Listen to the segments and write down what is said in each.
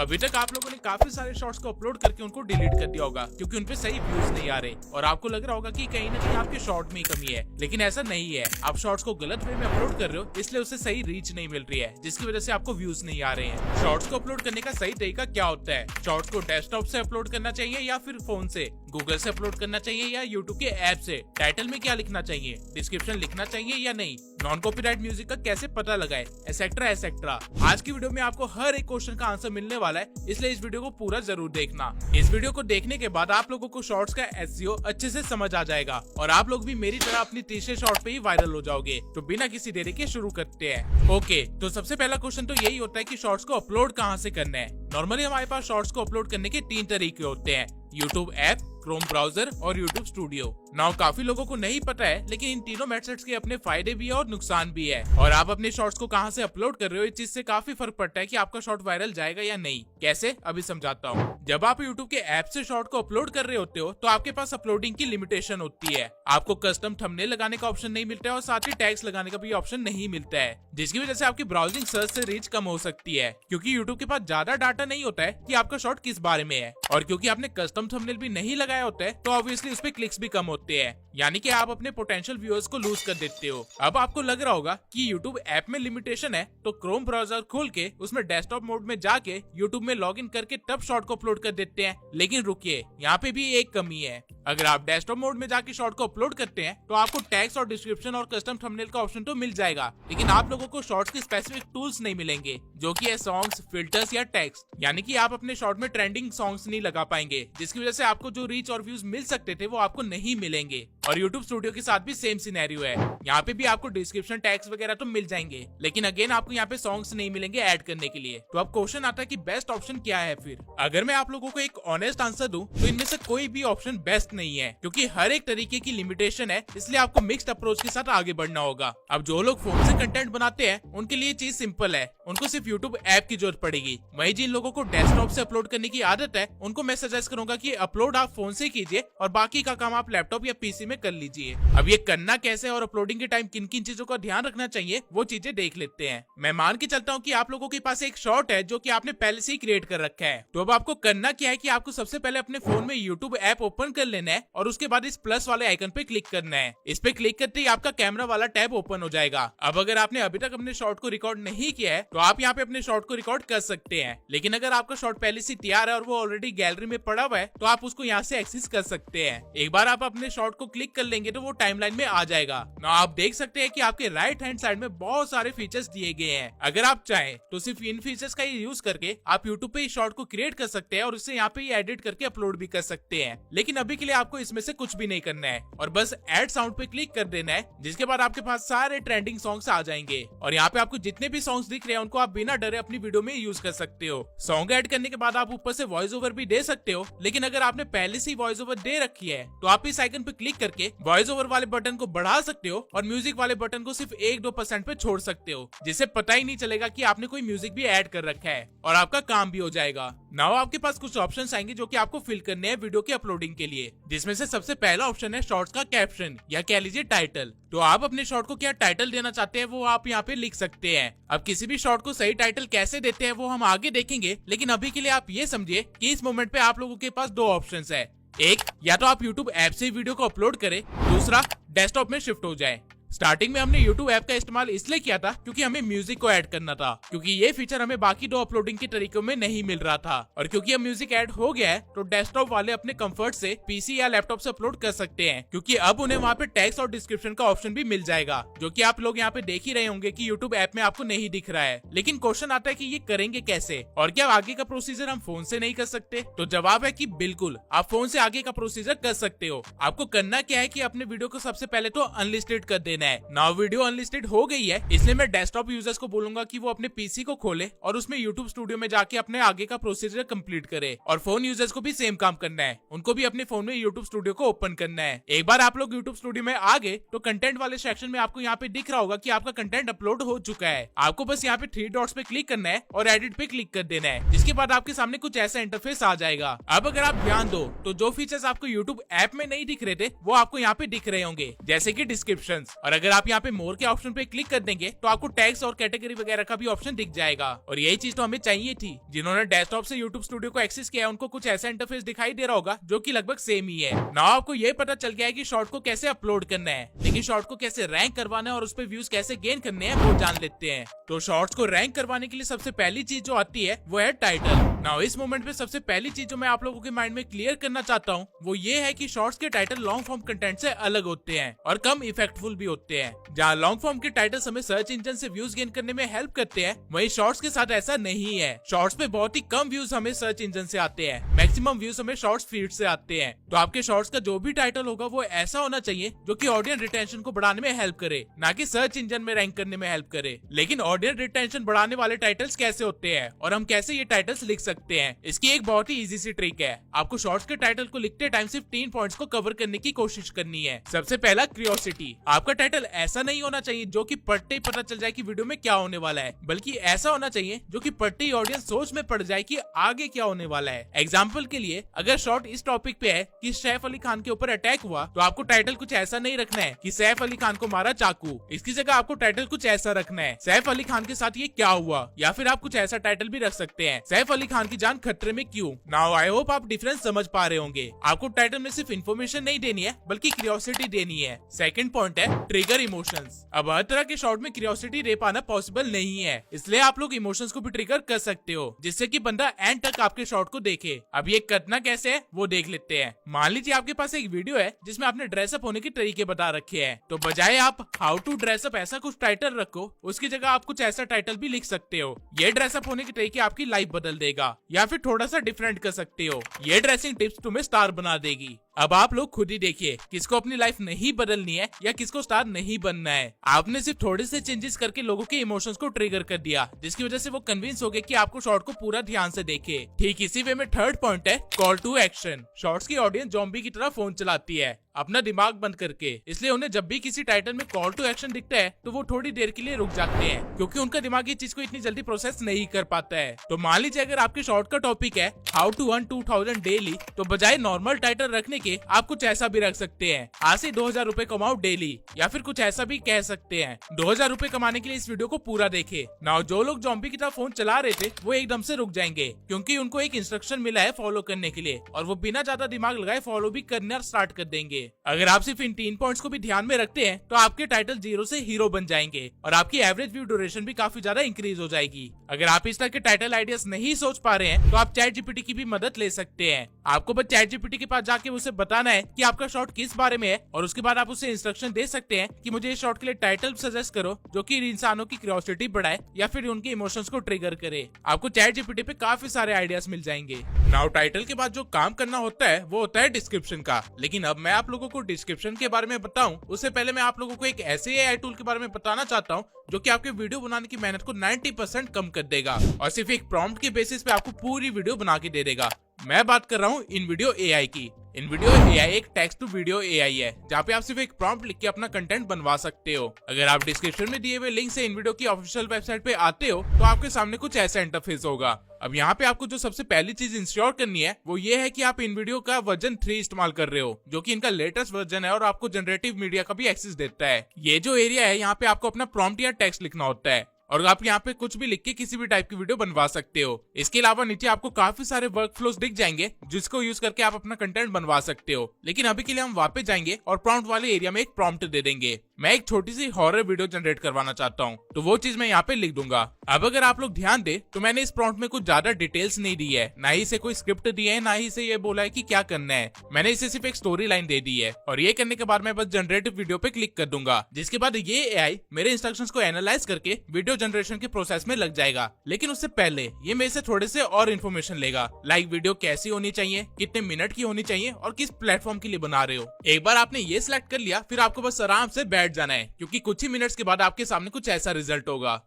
अभी तक आप लोगों ने काफी सारे शॉर्ट्स को अपलोड करके उनको डिलीट कर दिया होगा क्योंकि उनपे सही व्यूज नहीं आ रहे और आपको लग रहा होगा कि कहीं ना कहीं आपके शॉर्ट में ही कमी है, लेकिन ऐसा नहीं है। आप शॉर्ट्स को गलत वे में अपलोड कर रहे हो, इसलिए उसे सही रीच नहीं मिल रही है, जिसकी वजह से आपको व्यूज नहीं आ रहे हैं। शॉर्ट्स को अपलोड करने का सही तरीका क्या होता है? शॉर्ट्स को डेस्कटॉप से अपलोड करना चाहिए या फिर फोन से, गूगल से अपलोड करना चाहिए या यूट्यूब के ऐप से, टाइटल में क्या लिखना चाहिए, डिस्क्रिप्शन लिखना चाहिए या नहीं, नॉन कॉपीराइट म्यूजिक का कैसे पता लगाए, एसेट्रा एसेट्रा। आज की वीडियो में आपको हर एक क्वेश्चन का आंसर मिलने वाला है, इसलिए इस वीडियो को पूरा जरूर देखना। इस वीडियो को देखने के बाद आप लोगों को शॉर्ट्स का एसईओ अच्छे से समझ आ जाएगा और आप लोग भी मेरी तरह अपनी तीसरे शॉर्ट पे ही वायरल हो जाओगे। तो बिना किसी देरी के शुरू करते हैं। ओके, तो सबसे पहला क्वेश्चन तो यही होता है कि शॉर्ट्स को अपलोड कहाँ से करना है। नॉर्मली हमारे पास शॉर्ट्स को अपलोड करने के 3 तरीके होते हैं, यूट्यूब ऐप, क्रोम ब्राउजर और यूट्यूब स्टूडियो। नाउ काफी लोगों को नहीं पता है, लेकिन इन तीनों मेथड्स के अपने फायदे भी है और नुकसान भी है। और आप अपने शॉर्ट्स को कहां से अपलोड कर रहे हो, इस चीज से काफी फर्क पड़ता है कि आपका शॉर्ट वायरल जाएगा या नहीं। कैसे, अभी समझाता हूँ। जब आप यूट्यूब के ऐप से शॉर्ट को अपलोड कर रहे होते हो तो आपके पास अपलोडिंग की लिमिटेशन होती है। आपको कस्टम थंबनेल लगाने का ऑप्शन नहीं मिलता है और साथ ही टैग्स लगाने का भी ऑप्शन नहीं मिलता है, जिसकी वजह से आपकी ब्राउजिंग सर्च से रीच कम हो सकती है, क्योंकि यूट्यूब के पास ज्यादा डाटा नहीं होता है कि आपका शॉर्ट किस बारे में है। और क्योंकि आपने कस्टम थंबनेल भी नहीं लगाया होता है तो ऑब्वियसली उस पे क्लिक्स भी कम होते हैं, यानी कि आप अपने पोटेंशियल व्यूअर्स को लूज कर देते हो। अब आपको लग रहा होगा कि YouTube ऐप में लिमिटेशन है, तो क्रोम ब्राउजर खोल के उसमें डेस्कटॉप मोड में जाके YouTube में लॉगिन करके तब शॉर्ट को अपलोड कर देते हैं। लेकिन रुकिए, यहाँ पे भी एक कमी है। अगर आप डेस्कटॉप मोड में जाके शॉर्ट को अपलोड करते हैं तो आपको टैग्स और डिस्क्रिप्शन और कस्टम थंबनेल का ऑप्शन तो मिल जाएगा, लेकिन आप लोगों को शॉर्ट्स के स्पेसिफिक टूल्स नहीं मिलेंगे, जो कि है सॉन्ग्स, फिल्टर्स या टेक्स्ट। यानी कि आप अपने शॉर्ट में ट्रेंडिंग सॉन्ग्स नहीं लगा पाएंगे, जिसकी वजह से आपको जो रीच और व्यूज मिल सकते थे वो आपको नहीं मिलेंगे। और YouTube स्टूडियो के साथ भी सेम सिनेरियो है। यहाँ पे भी आपको डिस्क्रिप्शन टैग्स वगैरह तो मिल जाएंगे, लेकिन अगेन आपको यहाँ पे सॉन्ग्स नहीं मिलेंगे ऐड करने के लिए। तो अब क्वेश्चन आता है कि बेस्ट ऑप्शन क्या है फिर। अगर मैं आप लोगों को एक ऑनेस्ट आंसर दूं तो इनमें से कोई भी ऑप्शन बेस्ट नहीं है, क्योंकि हर एक तरीके की लिमिटेशन है, इसलिए आपको मिक्स्ड अप्रोच के साथ आगे बढ़ना होगा। अब जो लोग फोन से कंटेंट बनाते हैं उनके लिए चीज सिंपल है, उनको सिर्फ YouTube ऐप की जरूरत पड़ेगी। वहीं जिन लोगों को डेस्कटॉप से अपलोड करने की आदत है उनको मैं सजेस्ट करूंगा कि अपलोड आप फोन से कीजिए और बाकी का काम आप लैपटॉप या पीसी में कर लीजिए। अब ये करना कैसे और अपलोडिंग के टाइम किन किन चीजों का ध्यान रखना चाहिए वो चीजें देख लेते हैं। मैं मान के चलता हूँ कि आप लोगों के पास एक शॉर्ट है जो कि आपने पहले से ही क्रिएट कर रखा है। तो अब आपको करना क्या है कि आपको सबसे पहले अपने फोन में YouTube ऐप ओपन कर लेना है और उसके बाद इस प्लस वाले आइकन पे क्लिक करना है। इस पे क्लिक करते ही आपका कैमरा वाला टैब ओपन हो जाएगा। अब अगर आपने अभी तक अपने शॉर्ट को रिकॉर्ड नहीं किया है तो आप यहाँ पे अपने शॉर्ट को रिकॉर्ड कर सकते हैं, लेकिन अगर आपका शॉर्ट पहले से तैयार है और वो ऑलरेडी गैलरी में पड़ा हुआ है तो आप उसको यहाँ से एक्सेस कर सकते हैं। एक बार आप अपने शॉर्ट को क्लिक कर लेंगे तो वो टाइमलाइन में आ जाएगा। ना आप देख सकते हैं कि आपके राइट हैंड साइड में बहुत सारे फीचर्स दिए गए हैं। अगर आप चाहें तो सिर्फ इन फीचर्स का यूज करके आप YouTube पे शॉर्ट को क्रिएट कर सकते हैं और उसे यहाँ पे एडिट करके अपलोड भी कर सकते हैं, लेकिन अभी के लिए आपको इसमें से कुछ भी नहीं करना है और बस ऐड साउंड पे क्लिक कर देना है, जिसके बाद आपके पास सारे ट्रेंडिंग सॉन्ग्स आ जाएंगे और यहाँ पे आपको जितने भी सॉन्ग्स दिख रहे हैं उनको आप बिना डरे अपनी वीडियो में यूज कर सकते हो। सॉन्ग ऐड करने के बाद आप ऊपर से वॉइस ओवर भी दे सकते हो, लेकिन अगर आपने पहले से वॉइस ओवर दे रखी है तो आप इस आइकन पे क्लिक करके वॉइस ओवर वाले बटन को बढ़ा सकते हो और म्यूजिक वाले बटन को सिर्फ 1-2% पे छोड़ सकते हो, जिससे पता ही नहीं चलेगा कि आपने कोई म्यूजिक भी ऐड कर रखा है और आपका काम भी हो जाएगा। नाउ आपके पास कुछ ऑप्शंस आएंगे जो कि आपको फिल करने हैं वीडियो की अपलोडिंग के लिए, जिसमें से सबसे पहला ऑप्शन है शॉर्ट्स का कैप्शन या कह लीजिए टाइटल। तो आप अपने शॉर्ट को क्या टाइटल देना चाहते हैं वो आप यहाँ पे लिख सकते हैं। अब किसी भी शॉर्ट को सही टाइटल कैसे देते हैं वो हम आगे देखेंगे, लेकिन अभी के लिए आप ये समझिए कि इस मोमेंट पे आप लोगों के पास 2 ऑप्शंस है। एक, या तो आप YouTube ऐप से वीडियो को अपलोड करें, दूसरा डेस्कटॉप में शिफ्ट हो जाए। स्टार्टिंग में हमने YouTube ऐप का इस्तेमाल इसलिए किया था क्योंकि हमें म्यूजिक को ऐड करना था, क्योंकि ये फीचर हमें बाकी 2 अपलोडिंग के तरीकों में नहीं मिल रहा था। और क्योंकि अब म्यूजिक ऐड हो गया है तो डेस्कटॉप वाले अपने कंफर्ट से पीसी या लैपटॉप से अपलोड कर सकते हैं, क्योंकि अब उन्हें वहाँ पे टेक्स्ट और डिस्क्रिप्शन का ऑप्शन भी मिल जाएगा, जो कि आप लोग यहाँ पे देख ही रहे होंगे कि YouTube ऐप में आपको नहीं दिख रहा है। लेकिन क्वेश्चन आता है कि ये करेंगे कैसे और क्या आगे का प्रोसीजर हम फोन से नहीं कर सकते? तो जवाब है कि बिल्कुल, आप फोन से आगे का प्रोसीजर कर सकते हो। आपको करना क्या है कि अपने वीडियो को सबसे पहले तो अनलिस्टेड कर देना है। नाउ वीडियो अनलिस्टेड हो गई है, इसलिए मैं डेस्कटॉप यूजर्स को बोलूंगा कि वो अपने पीसी को खोले और उसमें YouTube स्टूडियो में जाके अपने आगे का प्रोसीजर कंप्लीट करे। और फोन यूजर्स को भी सेम काम करना है, उनको भी अपने फोन में YouTube स्टूडियो को ओपन करना है। एक बार आप लोग YouTube स्टूडियो में आ गए तो कंटेंट वाले सेक्शन में आपको यहाँ पे दिख रहा होगा कि आपका कंटेंट अपलोड हो चुका है। आपको बस यहाँ पे 3 डॉट्स पे क्लिक करना है और एडिट पे क्लिक कर देना है, जिसके बाद आपके सामने कुछ ऐसा इंटरफेस आ जाएगा। अब अगर आप ध्यान दो तो जो फीचर्स आपको YouTube ऐप में नहीं दिख रहे थे वो आपको यहाँ पे दिख रहे होंगे, जैसे कि डिस्क्रिप्शंस। और अगर आप यहाँ पे मोर के ऑप्शन पे क्लिक कर देंगे तो आपको टैग्स और कैटेगरी वगैरह का भी ऑप्शन दिख जाएगा। और यही चीज तो हमें चाहिए थी। जिन्होंने डेस्कटॉप से YouTube स्टूडियो को एक्सेस किया है उनको कुछ ऐसा इंटरफेस दिखाई दे रहा होगा जो कि लगभग सेम ही है। नाउ आपको ये पता चल गया है कि शॉर्ट को कैसे अपलोड करना है, लेकिन शॉर्ट को कैसे रैंक करवाना है और उस पर व्यूज कैसे गेन करने हैं वो जान लेते हैं। तो शॉर्ट्स को रैंक करवाने के लिए सबसे पहली चीज जो आती है वो है टाइटल। नाउ इस मोमेंट पे सबसे पहली चीज जो मैं आप लोगों के माइंड में क्लियर करना चाहता हूँ वो ये है कि शॉर्ट्स के टाइटल लॉन्ग फॉर्म कंटेंट से अलग होते हैं और कम इफेक्टफुल भी होते हैं। जहाँ लॉन्ग फॉर्म के टाइटल्स हमें सर्च इंजन से व्यूज गेन करने में हेल्प करते हैं, वहीं शॉर्ट्स के साथ ऐसा नहीं है। शॉर्ट्स पे बहुत ही कम व्यूज हमें सर्च इंजन से आते हैं, मैक्सिमम व्यूज हमें शॉर्ट्स फीड से आते हैं। तो आपके शॉर्ट्स का जो भी टाइटल होगा वो ऐसा होना चाहिए जो कि ऑडियंस रिटेंशन को बढ़ाने में हेल्प करे, ना कि सर्च इंजन में रैंक करने में हेल्प करे। लेकिन ऑडियंस रिटेंशन बढ़ाने वाले टाइटल्स कैसे होते हैं और हम कैसे ये टाइटल्स लिख सकते हैं, इसकी एक बहुत ही इजी सी ट्रिक है। आपको शॉर्ट्स के टाइटल को लिखते टाइम सिर्फ 3 पॉइंट्स को कवर करने की कोशिश करनी है। सबसे पहला क्यूरियोसिटी। आपका टाइटल ऐसा नहीं होना चाहिए जो कि पढ़ते ही पता चल जाए कि वीडियो में क्या होने वाला है, बल्कि ऐसा होना चाहिए जो कि पढ़ते ही ऑडियंस सोच में पड़ जाए कि आगे क्या होने वाला है। एग्जाम्पल के लिए अगर शॉर्ट इस टॉपिक पे है कि सैफ अली खान के ऊपर अटैक हुआ, तो आपको टाइटल कुछ ऐसा नहीं रखना है कि सैफ अली खान को मारा चाकू। इसकी जगह आपको टाइटल कुछ ऐसा रखना है, सैफ अली खान के साथ ये क्या हुआ, या फिर आप कुछ ऐसा टाइटल भी रख सकते हैं, सैफ अली खान की जान खतरे में क्यों। नाउ आई होप आप डिफरेंस समझ पा रहे होंगे। आपको टाइटल में सिर्फ इन्फॉर्मेशन नहीं देनी है बल्कि क्यूरियोसिटी देनी है। सेकंड पॉइंट है ट्रिगर इमोशंस। अब हर तरह के शॉर्ट में क्यूरियोसिटी दे पाना पॉसिबल नहीं है, इसलिए आप लोग इमोशंस को भी ट्रिगर कर सकते हो जिससे कि बंदा एंड तक आपके शॉर्ट को देखे। अब ये करना कैसे है वो देख लेते हैं। मान लीजिए आपके पास एक वीडियो है जिसमें आपने ड्रेसअप होने के तरीके बता रखे हैं, तो बजाय आप हाउ टू ड्रेसअप ऐसा कुछ टाइटल रखो, उसकी जगह आप कुछ ऐसा टाइटल भी लिख सकते हो, ये ड्रेसअप होने के तरीके आपकी लाइफ बदल देगा। या फिर थोड़ा सा डिफरेंट कर सकते हो, ये ड्रेसिंग टिप्स तुम्हें स्टार बना देगी। अब आप लोग खुद ही देखिए किसको अपनी लाइफ नहीं बदलनी है या किसको स्टार नहीं बनना है। आपने सिर्फ थोड़े से चेंजेस करके लोगों के इमोशंस को ट्रिगर कर दिया, जिसकी वजह से वो कन्विंस हो गए कि आपको शॉर्ट को पूरा ध्यान से देखे। ठीक इसी वे में थर्ड पॉइंट है कॉल टू एक्शन। शॉर्ट्स की ऑडियंस ज़ॉम्बी की तरह फोन चलाती है अपना दिमाग बंद करके, इसलिए उन्हें जब भी किसी टाइटल में कॉल टू एक्शन दिखता है तो वो थोड़ी देर के लिए रुक जाते हैं, क्योंकि उनका दिमाग ये चीज को इतनी जल्दी प्रोसेस नहीं कर पाता है। तो मान लीजिए अगर आपके शॉर्ट का टॉपिक है हाउ टू अर्न 2000 डेली, तो बजाय नॉर्मल टाइटल रखने के आप कुछ ऐसा भी रख सकते हैं, आज से 2000 रुपए कमाओ डेली, या फिर कुछ ऐसा भी कह सकते हैं 2000 रुपए कमाने के लिए इस वीडियो को पूरा देखे। नाउ जो लोग ज़ॉम्बी की तरह फोन चला रहे थे वो एकदम से रुक जाएंगे, क्योंकि उनको एक इंस्ट्रक्शन मिला है फॉलो करने के लिए, और वो बिना ज्यादा दिमाग लगाए फॉलो भी करना स्टार्ट कर देंगे। अगर आप सिर्फ इन 3 पॉइंट्स को भी ध्यान में रखते हैं तो आपके टाइटल 0 से हीरो बन जाएंगे और आपकी एवरेज व्यू ड्यूरेशन भी काफी ज्यादा इंक्रीज हो जाएगी। अगर आप इस तरह के टाइटल आइडियाज नहीं सोच पा रहे हैं तो आप चैट जीपीटी की भी मदद ले सकते हैं। आपको बस चैट जीपीटी के पास जाके उसे बताना है कि आपका शॉर्ट किस बारे में है, और उसके बाद आप उसे इंस्ट्रक्शन दे सकते हैं कि मुझे इस शॉर्ट के लिए टाइटल सजेस्ट करो जो कि इंसानों की क्यूरियोसिटी बढ़ाए या फिर उनके इमोशंस को ट्रिगर करे। आपको चैट जीपीटी पे काफी सारे आइडियाज मिल जाएंगे। नाउ टाइटल के बाद जो काम करना होता है वो होता है डिस्क्रिप्शन का। लेकिन अब मैं आप लोगों को डिस्क्रिप्शन के बारे में बताऊं उससे पहले मैं आप लोगों को एक ऐसे एआई टूल के बारे में बताना चाहता हूं जो कि आपके वीडियो बनाने की मेहनत को 90% कम कर देगा और सिर्फ एक प्रॉम्प्ट के बेसिस पे आपको पूरी वीडियो बना के दे देगा। मैं बात कर रहा हूँ InVideo AI की। InVideo AI एक टेक्स्ट टू वीडियो AI है जहाँ पे आप सिर्फ एक प्रॉम्प्ट लिख के अपना कंटेंट बनवा सकते हो। अगर आप डिस्क्रिप्शन में दिए हुए लिंक से InVideo की ऑफिशियल वेबसाइट पे आते हो तो आपके सामने कुछ ऐसा इंटरफेस होगा। अब यहाँ पे आपको जो सबसे पहली चीज इंश्योर करनी है वो ये है कि आप InVideo का वर्जन 3 इस्तेमाल कर रहे हो, जो कि इनका लेटेस्ट वर्जन है और आपको जनरेटिव मीडिया का भी एक्सेस देता है। ये जो एरिया है यहाँ पे आपको अपना प्रॉम्प्ट या टेक्स्ट लिखना होता है और आप यहाँ पे कुछ भी लिख के किसी भी टाइप की वीडियो बनवा सकते हो। इसके अलावा नीचे आपको काफी सारे वर्क फ्लोस दिख जाएंगे जिसको यूज करके आप अपना कंटेंट बनवा सकते हो। लेकिन अभी के लिए हम वापस जाएंगे और प्रॉम्प्ट वाले एरिया में एक प्रॉम्प्ट दे देंगे। मैं एक छोटी सी हॉरर वीडियो जनरेट करवाना चाहता हूँ, तो वो चीज मैं यहाँ पे लिख दूंगा। अब अगर आप लोग ध्यान दे तो मैंने इस प्रॉम्प्ट में कुछ ज्यादा डिटेल्स नहीं दी है, ना ही इसे कोई स्क्रिप्ट दी है, ना ही इसे ये बोला है कि क्या करना है। मैंने इसे सिर्फ एक स्टोरी लाइन दे दी है और ये करने के बाद मैं बस जनरेटिव वीडियो पे क्लिक कर दूंगा, जिसके बाद ये एआई मेरे इंस्ट्रक्शंस को एनालाइज करके वीडियो जनरेशन के प्रोसेस में लग जाएगा। लेकिन उससे पहले ये मेरे से थोड़े से और इन्फॉर्मेशन लेगा, लाइक वीडियो कैसी होनी चाहिए, कितने मिनट की होनी चाहिए और किस प्लेटफॉर्म के लिए बना रहे हो। एक बार आपने ये सिलेक्ट कर लिया फिर आपको बस आराम से बैठ जाना है, क्योंकि कुछ ही मिनट्स के बाद आपके सामने कुछ ऐसा रिजल्ट होगा।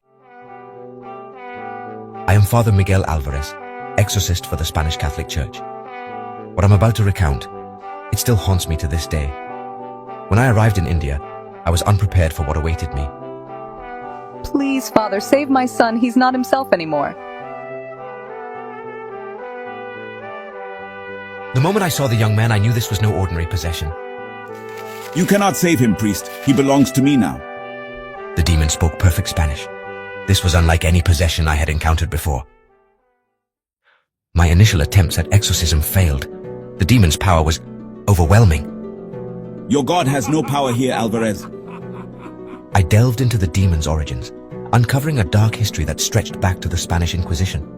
I am Father Miguel Alvarez, exorcist for the Spanish Catholic Church. What I'm about to recount, it still haunts me to this day. When I arrived in India, I was unprepared for what awaited me. Please, Father, save my son. He's not himself anymore. The moment I saw the young man, I knew this was no ordinary possession. You cannot save him, priest. He belongs to me now. The demon spoke perfect Spanish. This was unlike any possession I had encountered before. My initial attempts at exorcism failed. The demon's power was overwhelming. Your god has no power here, Alvarez. I delved into the demon's origins, uncovering a dark history that stretched back to the Spanish Inquisition.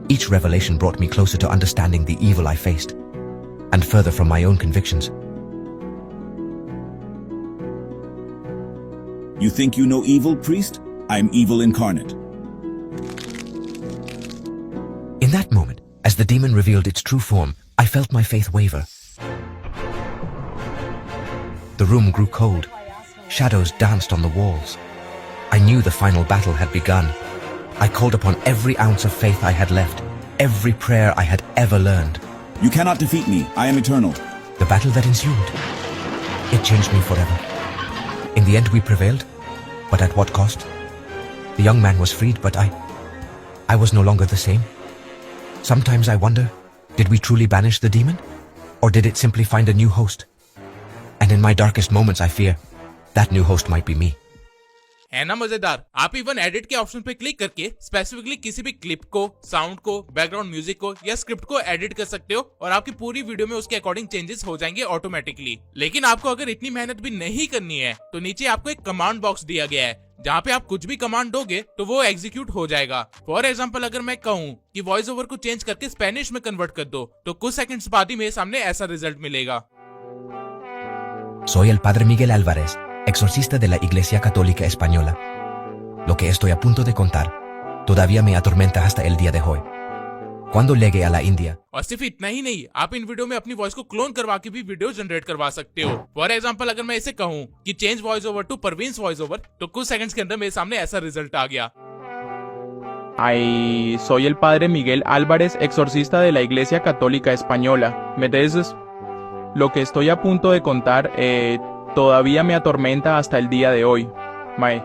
Each revelation brought me closer to understanding the evil I faced, and further from my own convictions. You think you know evil, priest? I am evil incarnate. In that moment, as the demon revealed its true form, I felt my faith waver. The room grew cold. Shadows danced on the walls. I knew the final battle had begun. I called upon every ounce of faith I had left, every prayer I had ever learned. You cannot defeat me. I am eternal. The battle that ensued, it changed me forever. In the end, we prevailed, but at what cost? The young man was freed, but I was no longer the same. Sometimes I wonder, did we truly banish the demon? Or did it simply find a new host? And in my darkest moments, I fear that new host might be me. है ना मजेदार। आप even edit के option पे click करके specifically किसी भी clip को, साउंड को, बैकग्राउंड म्यूजिक को या स्क्रिप्ट को एडिट कर सकते हो और आपकी पूरी वीडियो में उसके अकॉर्डिंग चेंजेस हो जाएंगे ऑटोमेटिकली। लेकिन आपको अगर इतनी मेहनत भी नहीं करनी है तो नीचे आपको एक कमांड बॉक्स दिया गया है जहाँ पे आप कुछ भी कमांड दोगे तो वो एग्जीक्यूट हो जाएगा। फॉर एग्जाम्पल अगर मैं कहूँ कि वॉइस ओवर को चेंज करके स्पेनिश में कन्वर्ट कर दो तो कुछ सेकंड्स बाद ही मेरे सामने ऐसा रिजल्ट मिलेगा। Soy el padre Miguel Álvarez, exorcista de la Iglesia Católica Española. Lo que estoy a punto de contar todavía me atormenta hasta el día de hoy. Cuando llegué a la India, और सिर्फ इतना ही नहीं, आप इन video में अपनी voice को clone करवा के भी वीडियो जनरेट करवा सकते हो। फॉर एग्जांपल अगर मैं इसे कहूँ कि change voice over to Parveen's voice over तो कुछ सेकंड्स के अंदर मेरे सामने ऐसा रिजल्ट आ गया। Ay, soy el padre Miguel Álvarez, exorcista de la Iglesia Católica Española. ¿Me entiendes? Lo que estoy a punto de contar todavía me atormenta hasta el día de hoy. Mae.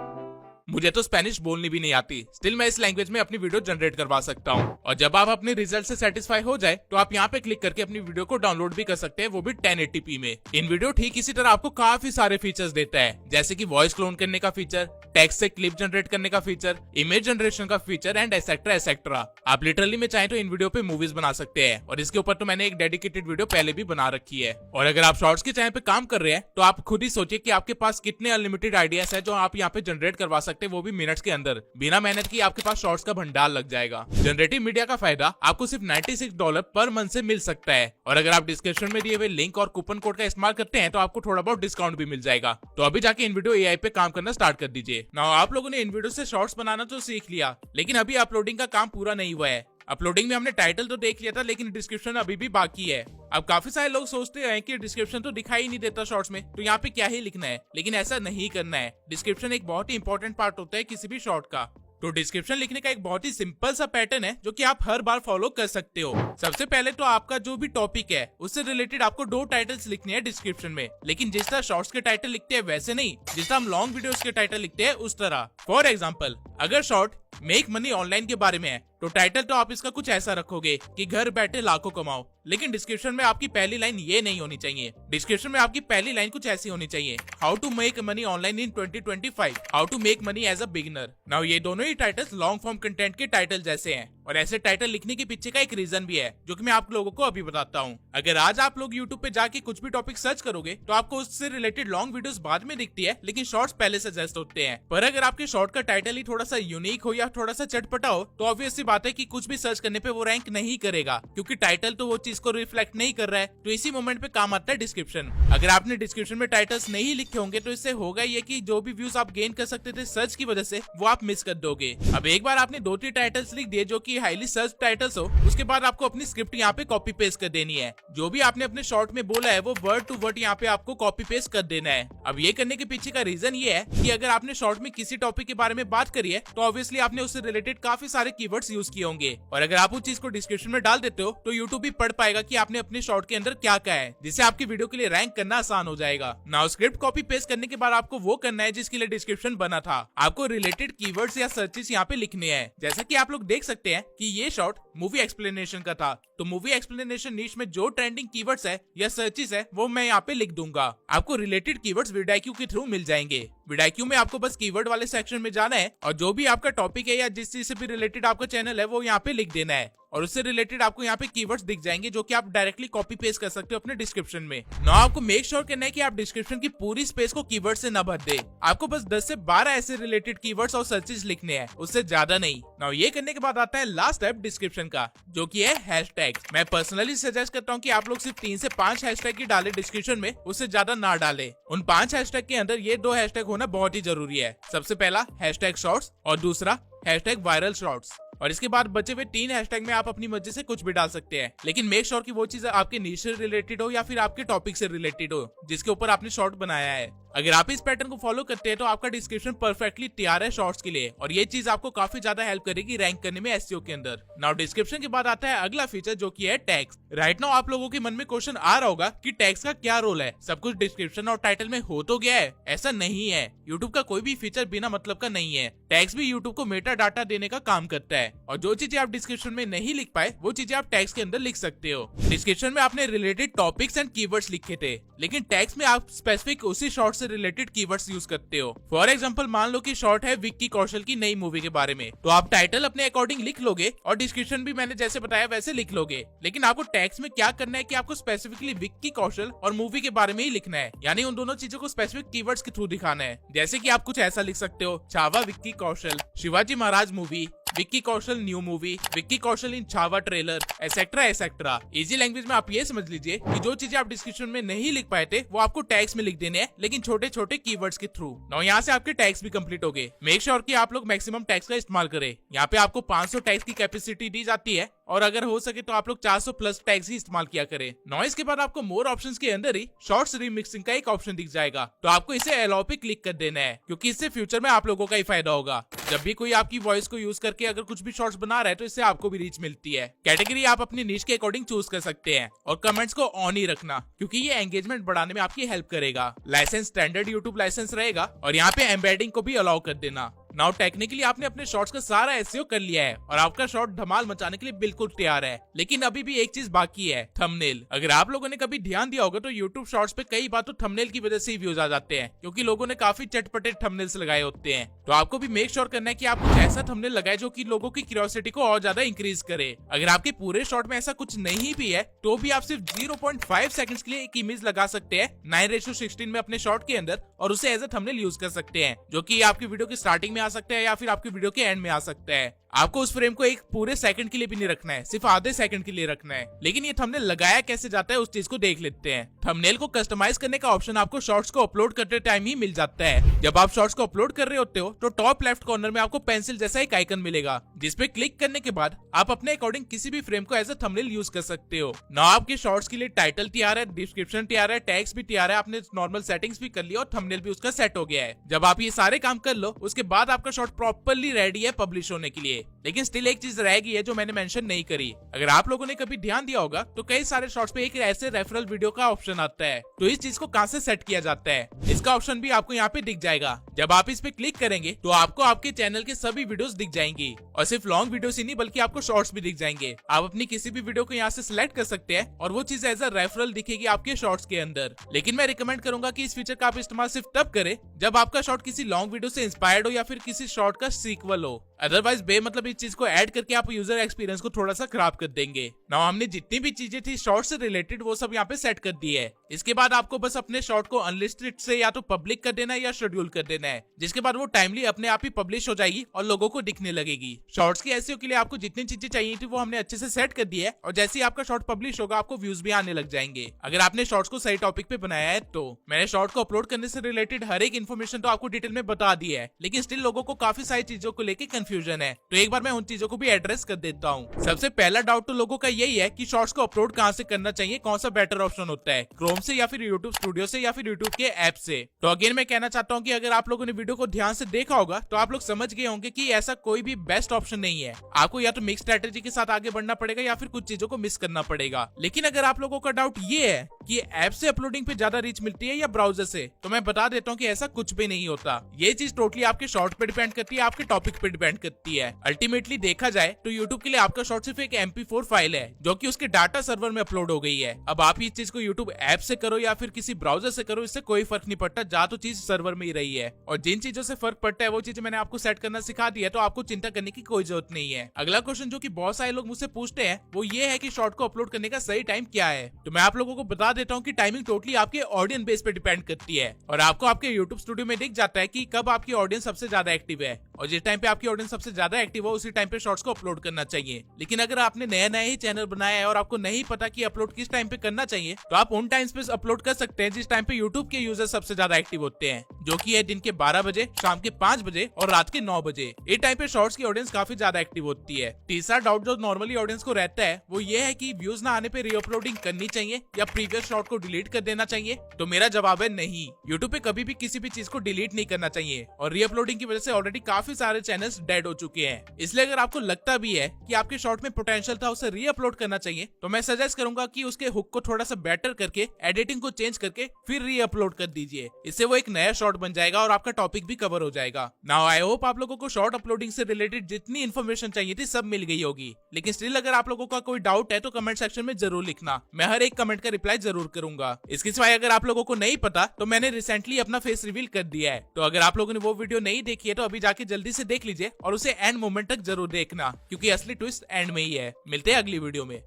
मुझे तो Spanish बोलनी भी नहीं आती, still मैं इस language में अपनी वीडियो जनरेट करवा सकता हूँ। और जब आप अपने रिजल्ट से सेटिस्फाई हो जाए तो आप यहाँ पे क्लिक करके अपनी वीडियो को डाउनलोड भी कर सकते हैं, वो भी 1080p में। इन वीडियो ठीक इसी तरह आपको काफी सारे फीचर्स देता है, जैसे कि वॉइस क्लोन करने का फीचर, टेक्स्ट से क्लिप जनरेट करने का फीचर, इमेज जनरेशन का फीचर एंड एसेट्रा एसेट्रा। आप लिटरली में चाहे तो इन वीडियो पे मूवीज बना सकते हैं और इसके ऊपर तो मैंने एक डेडिकेटेड वीडियो पहले भी बना रखी है। और अगर आप शॉर्ट्स के चैनल पे काम कर रहे हैं तो आप खुद ही सोचिए कि आपके पास कितने अनलिमिटेड आइडियाज है जो आप यहाँ पे जनरेट करवा सकते हैं, वो भी मिनट्स के अंदर। बिना मेहनत की आपके पास शॉर्ट्स का भंडार लग जाएगा। जनरेटिव मीडिया का फायदा आपको सिर्फ $96 पर मंथ से मिल सकता है और अगर आप डिस्क्रिप्शन में दिए हुए लिंक और कूपन कोड का इस्तेमाल करते हैं तो आपको थोड़ा बहुत डिस्काउंट भी मिल जाएगा। तो अभी जाके इन वीडियो एआई पे काम करना स्टार्ट कर दीजिए। नाउ आप लोगों ने इन वीडियो से शॉर्ट्स बनाना तो सीख लिया, लेकिन अभी अपलोडिंग का काम पूरा नहीं हुआ है। अपलोडिंग में हमने टाइटल तो देख लिया था, लेकिन डिस्क्रिप्शन अभी भी बाकी है। अब काफी सारे लोग सोचते हैं कि डिस्क्रिप्शन तो दिखाई नहीं देता शॉर्ट्स में, तो यहाँ पे क्या ही लिखना है, लेकिन ऐसा नहीं करना है। डिस्क्रिप्शन एक बहुत ही इंपॉर्टेंट पार्ट होता है किसी भी शॉर्ट का। तो डिस्क्रिप्शन लिखने का एक बहुत ही सिंपल सा पैटर्न है जो कि आप हर बार फॉलो कर सकते हो। सबसे पहले तो आपका जो भी टॉपिक है उससे रिलेटेड आपको 2 टाइटल्स लिखने हैं डिस्क्रिप्शन में, लेकिन जिस तरह शॉर्ट्स के टाइटल लिखते हैं वैसे नहीं, जिस तरह हम लॉन्ग वीडियोस के टाइटल लिखते हैं उस तरह। फॉर एग्जाम्पल अगर शॉर्ट मेक मनी ऑनलाइन के बारे में है तो टाइटल तो आप इसका कुछ ऐसा रखोगे कि घर बैठे लाखों कमाओ, लेकिन डिस्क्रिप्शन में आपकी पहली लाइन ये नहीं होनी चाहिए। डिस्क्रिप्शन में आपकी पहली लाइन कुछ ऐसी होनी चाहिए, how to make money online in 2025, how to make money as a beginner. Now ये दोनों ही टाइटल्स लॉन्ग फॉर्म कंटेंट के टाइटल जैसे हैं और ऐसे टाइटल लिखने के पीछे का एक रीजन भी है जो कि मैं आप लोगों को अभी बताता हूँ। अगर आज आप लोग यूट्यूब पे जाके कुछ भी टॉपिक सर्च करोगे तो आपको उससे रिलेटेड लॉन्ग वीडियोस बाद में दिखती है, लेकिन शॉर्ट्स पहले सजेस्ट होते हैं। पर अगर आपके शॉर्ट का टाइटल ही थोड़ा सा यूनिक हो या थोड़ा सा चटपटा हो तो ऑब्वियस सी बात है कि कुछ भी सर्च करने पे वो रैंक नहीं करेगा, क्योंकि टाइटल तो वो चीज को रिफ्लेक्ट नहीं कर रहा है। तो इसी मोमेंट पे काम आता है डिस्क्रिप्शन। अगर आपने डिस्क्रिप्शन में टाइटल्स नहीं लिखे होंगे तो इससे होगा ये कि जो भी व्यूज आप गेन कर सकते थे सर्च की वजह से वो आप मिस कर दोगे। अब एक बार आपने 2-3 टाइटल्स लिख दिए जो कि हाईली सर्च टाइटल्स हो, उसके बाद आपको अपनी स्क्रिप्ट यहाँ पे कॉपी पेस्ट कर देनी है। जो भी आपने अपने शॉर्ट में बोला है वो वर्ड टू वर्ड यहाँ पे आपको कॉपी पेस्ट कर देना है। अब ये करने के पीछे का रीजन ये है कि अगर आपने शॉर्ट में किसी टॉपिक के बारे में बात करी है तो ऑब्वियसली आपने उससे रिलेटेड काफी सारे कीवर्ड्स यूज किए होंगे, और अगर आप उस चीज को डिस्क्रिप्शन में डाल देते हो तो यूट्यूब भी पढ़ पाएगा कि आपने अपने शॉर्ट के अंदर क्या कहा है, जिससे आपकी वीडियो के लिए रैंक करना आसान हो जाएगा। नाउ स्क्रिप्ट कॉपी पेस्ट करने के बाद आपको वो करना है जिसके लिए डिस्क्रिप्शन बना था। आपको रिलेटेड कीवर्ड्स या सर्चेस यहाँ पे लिखने हैं। जैसा कि आप लोग देख सकते हैं कि ये शॉर्ट मूवी एक्सप्लेनेशन का था, तो मूवी एक्सप्लेनेशन नीश में जो ट्रेंडिंग कीवर्ड्स है या सर्चेस है वो मैं यहाँ पे लिख दूंगा। आपको रिलेटेड कीवर्ड्स vidIQ के थ्रू मिल जाएंगे। vidIQ में आपको बस कीवर्ड वाले सेक्शन में जाना है और जो भी आपका टॉपिक है या जिस चीज से भी रिलेटेड आपका चैनल है वो यहाँ पे लिख देना है और उससे रिलेटेड आपको यहाँ पे कीवर्ड्स दिख जाएंगे जो कि आप डायरेक्टली कॉपी पेस्ट कर सकते हो अपने डिस्क्रिप्शन में। ना आपको मेक श्योर करना है कि आप डिस्क्रिप्शन की पूरी स्पेस को कीवर्ड से न भर दे। आपको बस 10 से 12 ऐसे रिलेटेड कीवर्ड्स और सर्चेस लिखने हैं, उससे ज्यादा नहीं। ना ये करने के बाद आता है लास्ट स्टेप डिस्क्रिप्शन का, जो कि है हैशटैग। मैं पर्सनली सजेस्ट करता हूँ कि आप लोग सिर्फ 3 से 5 हैशटैग ही डाले डिस्क्रिप्शन में, उससे ज्यादा ना डाले। उन 5 हैशटैग के अंदर ये 2 हैशटैग होना बहुत ही जरूरी है। सबसे पहला हैशटैग शॉर्ट्स और दूसरा हैशटैग वायरल शॉर्ट्स। और इसके बाद बचे हुए 3 हैशटैग में आप अपनी मर्जी से कुछ भी डाल सकते हैं, लेकिन मेक श्योर कि वो चीज आपके नीश से रिलेटेड हो या फिर आपके टॉपिक से रिलेटेड हो जिसके ऊपर आपने शॉर्ट बनाया है। अगर आप इस पैटर्न को फॉलो करते हैं तो आपका डिस्क्रिप्शन परफेक्टली तैयार है शॉर्ट्स के लिए और ये चीज आपको काफी ज्यादा हेल्प करेगी रैंक करने में एसईओ के अंदर। नाउ डिस्क्रिप्शन के बाद आता है अगला फीचर जो कि है टैग्स। राइट नाउ आप लोगों के मन में क्वेश्चन आ रहा होगा कि टैग्स का क्या रोल है, सब कुछ डिस्क्रिप्शन और टाइटल में हो तो गया है। ऐसा नहीं है, यूट्यूब का कोई भी फीचर बिना मतलब का नहीं है। टैग्स भी यूट्यूब को मेटा डाटा देने का काम करता है और जो चीजें आप डिस्क्रिप्शन में नहीं लिख पाए वो चीजें आप टैग्स के अंदर लिख सकते हो। डिस्क्रिप्शन में आपने रिलेटेड टॉपिक्स एंड कीवर्ड्स लिखे थे, लेकिन टैग्स में आप स्पेसिफिक उसी शॉर्ट से रिलेटेड कीवर्ड्स यूज करते हो। फॉर एग्जांपल मान लो कि शॉर्ट है विक्की कौशल की नई मूवी के बारे में, तो आप टाइटल अपने अकॉर्डिंग लिख लोगे और डिस्क्रिप्शन भी मैंने जैसे बताया वैसे लिख लोगे। लेकिन आपको टैग्स में क्या करना है कि आपको स्पेसिफिकली विक्की कौशल और मूवी के बारे में ही लिखना है, यानी उन दोनों चीजों को स्पेसिफिक कीवर्ड्स के थ्रू दिखाना है। जैसे कि आप कुछ ऐसा लिख सकते हो, Chhaava Vicky Kaushal, Shivaji Maharaj movie, Vicky Kaushal new movie, Vicky Kaushal in Chhaava trailer, etcetera etcetera. Easy language में आप ये समझ लीजिए कि जो चीजें आप डिस्क्रिप्शन में नहीं लिख पाए थे वो आपको टैग्स में लिख देने हैं, लेकिन छोटे छोटे कीवर्ड्स के थ्रू। नाउ यहाँ से आपके टैग्स भी कंप्लीट हो गए। मेक श्योर कि आप लोग मैक्सिमम टैग्स का इस्तेमाल करें। यहाँ पे आपको 500 टैग्स की कैपेसिटी दी जाती है और अगर हो सके तो आप लोग 400 प्लस टैग्स ही इस्तेमाल किया करें। नॉइस के बाद आपको मोर ऑप्शंस के अंदर ही शॉर्ट्स रीमिक्सिंग का एक ऑप्शन दिख जाएगा, तो आपको इसे अलाउ पे क्लिक कर देना है, क्योंकि इससे फ्यूचर में आप लोगों का ही फायदा होगा। जब भी कोई आपकी वॉइस को यूज करके अगर कुछ भी शॉर्ट्स बना रहा है तो इससे आपको भी रीच मिलती है। कैटेगरी आप अपनी नीश के अकॉर्डिंग चूज कर सकते हैं और कमेंट्स को ऑन ही रखना, क्योंकि ये एंगेजमेंट बढ़ाने में आपकी हेल्प करेगा। लाइसेंस स्टैंडर्ड यूट्यूब लाइसेंस रहेगा और यहाँ पे एम्बेडिंग को भी अलाउ कर देना। नाउ टेक्निकली आपने अपने शॉर्ट्स का सारा एसईओ कर लिया है और आपका शॉर्ट धमाल मचाने के लिए बिल्कुल तैयार है, लेकिन अभी भी एक चीज बाकी है, थंबनेल। अगर आप लोगों ने कभी ध्यान दिया होगा तो यूट्यूब शॉर्ट्स पे कई बार तो थंबनेल की वजह से ही व्यूज आ जाते हैं, क्योंकि लोगों ने काफी चटपटे थंबनेल्स लगाए होते हैं। तो आपको भी मेक श्योर करना है कि आप कुछ ऐसा थंबनेल लगाए जो कि लोगों की क्यूरियोसिटी को और ज्यादा इंक्रीज करे। अगर आपके पूरे शॉर्ट में ऐसा कुछ नहीं भी है तो भी आप सिर्फ 0.5 सेकंड्स के लिए एक इमेज लगा सकते हैं 9:16 में अपने शॉर्ट के अंदर और उसे एज अ थंबनेल यूज कर सकते हैं, जो कि आपकी वीडियो की स्टार्टिंग में आ सकता है या फिर आपकी वीडियो के एंड में आ सकता है। आपको उस फ्रेम को एक पूरे सेकंड के लिए भी नहीं रखना है, सिर्फ आधे सेकंड के लिए रखना है। लेकिन ये थंबनेल लगाया कैसे जाता है उस चीज को देख लेते हैं। थंबनेल को कस्टमाइज करने का ऑप्शन आपको शॉर्ट्स को अपलोड करते टाइम ही मिल जाता है। जब आप शॉर्ट्स को अपलोड कर रहे होते हो तो टॉप लेफ्ट कॉर्नर में आपको पेंसिल जैसा एक आइकन मिलेगा, जिसपे क्लिक करने के बाद आप अपने अकॉर्डिंग किसी भी फ्रेम को एज अ थंबनेल यूज कर सकते हो। ना आपके शॉर्ट्स के लिए टाइटल तैयार है, डिस्क्रिप्शन तैयार है, टैग्स भी तैयार है, आपने नॉर्मल सेटिंग्स भी कर लिया और थंबनेल भी उसका सेट हो गया है। जब आप ये सारे काम कर लो उसके बाद आपका शॉर्ट प्रॉपर्ली रेडी है पब्लिश होने के लिए। लेकिन स्टिल एक चीज रह गई है जो मैंने मेंशन नहीं करी। अगर आप लोगों ने कभी ध्यान दिया होगा तो कई सारे शॉर्ट्स पे एक ऐसे रेफरल वीडियो का ऑप्शन आता है, तो इस चीज को कहां से सेट किया जाता है इसका ऑप्शन भी आपको यहाँ पे दिख जाएगा। जब आप इस पे क्लिक करेंगे तो आपको आपके चैनल के सभी वीडियोस दिख जाएंगी और सिर्फ लॉन्ग वीडियोस ही नहीं बल्कि आपको शॉर्ट्स भी दिख जाएंगे। आप अपनी किसी भी वीडियो को यहाँ से सिलेक्ट कर सकते हैं और वो चीज एज अ रेफरल दिखेगी आपके शॉर्ट्स के अंदर। लेकिन मैं रिकमेंड करूंगा कि इस फीचर का आप इस्तेमाल सिर्फ तब करें जब आपका शॉर्ट किसी लॉन्ग वीडियो से इंस्पायर्ड हो या फिर किसी शॉर्ट का सीक्वल हो। अदरवाइज बेमतलब इस चीज को ऐड करके आप यूजर एक्सपीरियंस को थोड़ा सा खराब कर देंगे। नाउ हमने जितनी भी चीजें थी शॉर्ट से रिलेटेड वो सब यहाँ पे सेट कर दी है। इसके बाद आपको बस अपने शॉर्ट को अनलिस्टेड से या तो पब्लिक कर देना है या शेड्यूल कर देना है, जिसके बाद वो टाइमली अपने आप ही पब्लिश हो जाएगी और लोगों को दिखने लगेगी। शॉर्ट्स की एसईओ के लिए आपको जितनी चीजें चाहिए थी वो हमने अच्छे से सेट कर दी है और जैसे ही आपका शॉर्ट पब्लिश होगा आपको व्यूज भी आने लग जाएंगे, अगर आपने शॉर्ट्स को सही टॉपिक पे बनाया है तो। मैंने शॉर्ट को अपलोड करने से रिलेटेड हर एक इन्फॉर्मेशन तो आपको डिटेल में बता दी है, लेकिन स्टिल लोगों को काफी सारी चीजों को लेकर कंफ्यूजन है, तो एक बार मैं उन चीजों को भी एड्रेस कर देता हूँ। सबसे पहला डाउट तो लोगों का यही है कि शॉर्ट्स को अपलोड कहाँ से करना चाहिए, कौन सा बेटर ऑप्शन होता है, क्रोम से या फिर यूट्यूब स्टूडियो से या फिर यूट्यूब के ऐप से। तो अगेन मैं कहना चाहता हूँ कि अगर आप लोगों ने वीडियो को ध्यान से देखा होगा तो आप लोग समझ गए होंगे कि ऐसा कोई भी बेस्ट ऑप्शन नहीं है। आपको या तो मिक्स स्ट्रेटेजी के साथ आगे बढ़ना पड़ेगा या फिर कुछ चीजों को मिस करना पड़ेगा। लेकिन अगर आप लोगों का डाउट ये है कि ऐप से अपलोडिंग पे ज्यादा रीच मिलती है या ब्राउजर से, तो मैं बता देता हूँ कि ऐसा कुछ भी नहीं होता। ये चीज टोटली आपके शॉर्ट पे डिपेंड करती है, आपके टॉपिक पे डिपेंड करती है। अल्टीमेटली देखा जाए तो यूट्यूब के लिए आपका शॉर्ट सिर्फ एक MP4 फाइल है जो कि उसके डाटा सर्वर में अपलोड हो गई है। अब आप इस चीज को यूट्यूब ऐप से करो या फिर किसी ब्राउजर से करो, इससे कोई फर्क नहीं पड़ता, जा तो चीज सर्वर में ही रही है। और जिन चीजों से फर्क पड़ता है वो चीजें मैंने आपको सेट करना सिखा दिया, तो आपको चिंता करने की कोई जरूरत नहीं है। अगला क्वेश्चन जो कि बहुत सारे लोग मुझसे पूछते हैं वो ये है कि शॉर्ट को अपलोड करने का सही टाइम क्या है। तो मैं आप लोगों को बता देता हूँ कि टाइमिंग टोटली आपके ऑडियंस बेस पे डिपेंड करती है और आपको आपके यूट्यूब स्टूडियो में दिख जाता है कि कब आपकी ऑडियंस सबसे ज्यादा एक्टिव है, और जिस टाइम पे आपकी ऑडियंस सबसे ज्यादा एक्टिव हो उसी टाइम पे शॉर्ट्स को अपलोड करना चाहिए। लेकिन अगर आपने नया ही चैनल बनाया है और आपको नहीं पता कि अपलोड किस टाइम पे करना चाहिए, तो आप उन टाइम्स पे अपलोड कर सकते हैं जिस टाइम पे यूट्यूब के यूजर सबसे ज्यादा एक्टिव होते हैं, जो कि है दिन के 12 बजे, शाम के 5 बजे और रात के 9 बजे। इस टाइम पे शॉर्ट्स की ऑडियंस काफी ज्यादा एक्टिव होती है। तीसरा डाउट जो नॉर्मली ऑडियंस को रहता है वो ये है कि व्यूज ना आने पे रीअपलोडिंग करनी चाहिए या प्रीवियस शॉर्ट को डिलीट कर देना चाहिए। तो मेरा जवाब है नहीं, यूट्यूब पे कभी भी किसी भी चीज को डिलीट नहीं करना चाहिए और रीअपलोडिंग की वजह से ऑलरेडी काफी सारे चैनल्स डेड हो चुके हैं। इसलिए अगर आपको लगता भी है कि आपके शॉर्ट में पोटेंशियल था, उसे रीअपलोड करना चाहिए, तो मैं सजेस्ट करूंगा कि उसके हुक को थोड़ा सा बेटर करके एडिटिंग को चेंज करके फिर रीअपलोड कर दीजिए। इससे वो एक नया शॉर्ट बन जाएगा और आपका टॉपिक भी कवर हो जाएगा। नाउ आई होप आप लोगों को शॉर्ट अपलोडिंग से रिलेटेड जितनी इन्फॉर्मेशन चाहिए थी सब मिल गई होगी। लेकिन स्टिल अगर आप लोगों का कोई डाउट है तो कमेंट सेक्शन में जरूर लिखना, मैं हर एक कमेंट का रिप्लाई जरूर करूंगा। इसके सिवाय अगर आप लोगों को नहीं पता तो मैंने रिसेंटली अपना फेस रिवील कर दिया है, तो अगर आप लोगों ने वो वीडियो नहीं देखी है तो अभी जाके जल्दी से देख लीजिए और उसे एंड मोमेंट तक जरूर देखना, क्योंकि असली ट्विस्ट एंड में ही है। मिलते हैं अगली वीडियो में।